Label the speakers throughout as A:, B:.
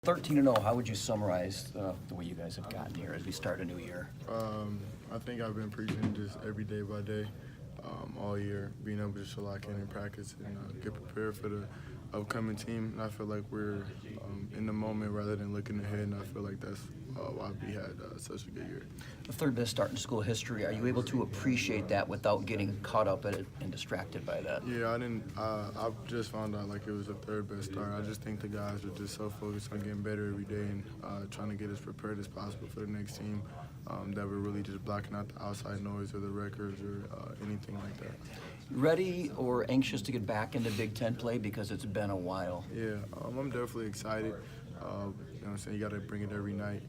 A: 13-0, how would you summarize the way you guys have gotten here as we start a new year?
B: I think I've been preaching just every day by day, all year, being able to just lock in practice and get prepared for the upcoming team. And I feel like we're in the moment rather than looking ahead, and I feel like that's why we had such a good year.
A: The third best start in school history. Are you able to appreciate that without getting caught up in it and distracted by that?
B: Yeah, I didn't. I just found out like it was the third best start. I just think the guys are just so focused on getting better every day and trying to get as prepared as possible for the next team. That we're really just blocking out the outside noise or the records or anything like that.
A: Ready or anxious to get back into Big Ten play because it's been a while?
B: Yeah, I'm definitely excited. You know what I'm saying? You got to bring it every night.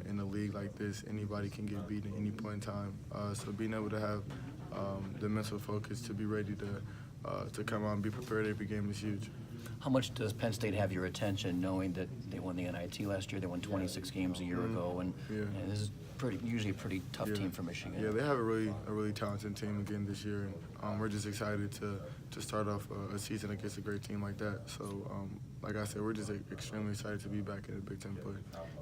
B: In a league like this, anybody can get beat at any point in time. So being able to have the mental focus to be ready to come out and be prepared every game is huge.
A: How much does Penn State have your attention, knowing that they won the NIT last year, they won 26 games a year ago, and this is usually a pretty tough team for Michigan?
B: Yeah, they have a really talented team again this year, and we're just excited to start off a season against a great team like that. So, like I said, we're just extremely excited to be back in the Big Ten play.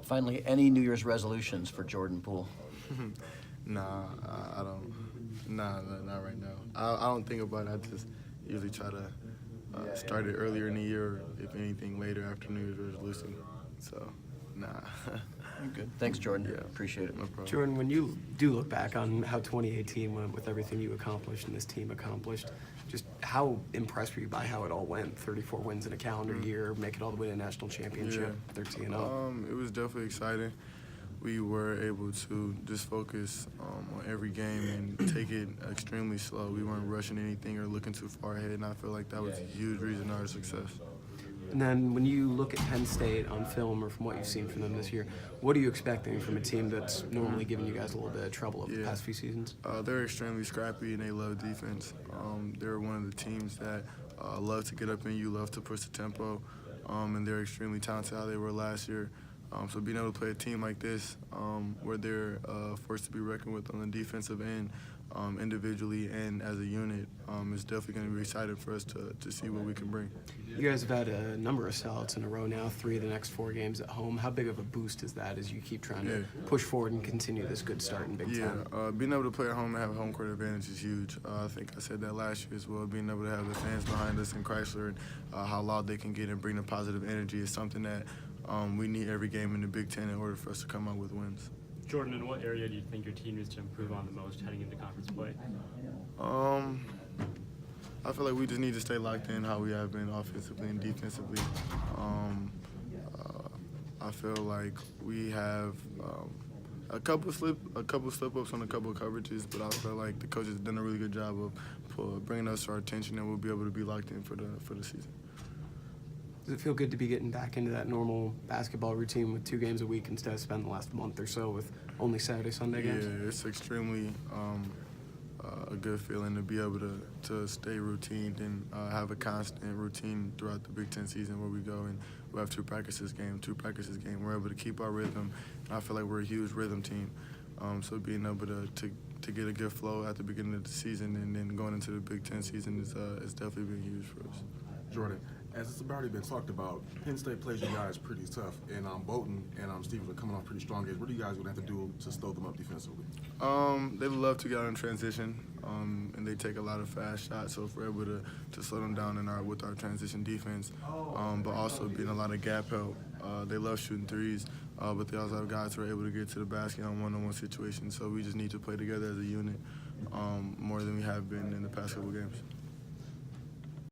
A: Finally, any New Year's resolutions for Jordan Poole?
B: Nah, I don't. Nah, not right now. I don't think about it. I just usually try to start it earlier in the year, or if anything, later after New Year's resolution. So, nah.
A: Good. Thanks, Jordan.
B: Yeah.
A: Appreciate it.
B: No problem.
C: Jordan, when you do look back on how 2018 went with everything you accomplished and this team accomplished, just how impressed were you by how it all went? 34 wins in a calendar year, make it all the way to a national championship, 13-0.
B: It was definitely exciting. We were able to just focus on every game and take it extremely slow. We weren't rushing anything or looking too far ahead, and I feel like that was a huge reason for our success.
C: And then when you look at Penn State on film or from what you've seen from them this year, what are you expecting from a team that's normally given you guys a little bit of trouble over the past few seasons?
B: They're extremely scrappy and they love defense. They're one of the teams that love to get up in you, love to push the tempo, and they're extremely talented how they were last year. So being able to play a team like this where they're forced to be reckoned with on the defensive end, individually and as a unit, is definitely going to be exciting for us to see what we can bring.
C: You guys have had a number of sellouts in a row now, 3 of the next 4 games at home. How big of a boost is that as you keep trying to push forward and continue this good start in Big Ten?
B: Being able to play at home and have home court advantage is huge. I think I said that last year as well. Being able to have the fans behind us in Chrysler and how loud they can get and bring the positive energy is something that we need every game in the Big Ten in order for us to come out with wins.
D: Jordan, in what area do you think your team needs to improve on the most heading into conference play?
B: I feel like we just need to stay locked in how we have been offensively and defensively. I feel like we have a couple slip-ups on a couple of coverages, but I feel like the coaches have done a really good job of bringing us to our attention, and we'll be able to be locked in for the season.
C: Does it feel good to be getting back into that normal basketball routine with 2 games a week instead of spending the last month or so with only Saturday, Sunday games?
B: Yeah, it's extremely a good feeling to be able to stay routine and have a constant routine throughout the Big Ten season where we go and we have 2 practices game. We're able to keep our rhythm. I feel like we're a huge rhythm team. So being able to get a good flow at the beginning of the season and then going into the Big Ten season is definitely been huge for us.
E: Jordan, as it's already been talked about, Penn State plays you guys pretty tough, and Bolton and Stevens are coming off pretty strong games. What are you guys going to have to do to slow them up defensively?
B: They love to get out in transition, and they take a lot of fast shots. So if we're able to slow them down with our transition defense, but also being a lot of gap help. They love shooting threes, but they also have guys who are able to get to the basket on one-on-one situations. So we just need to play together as a unit more than we have been in the past couple games.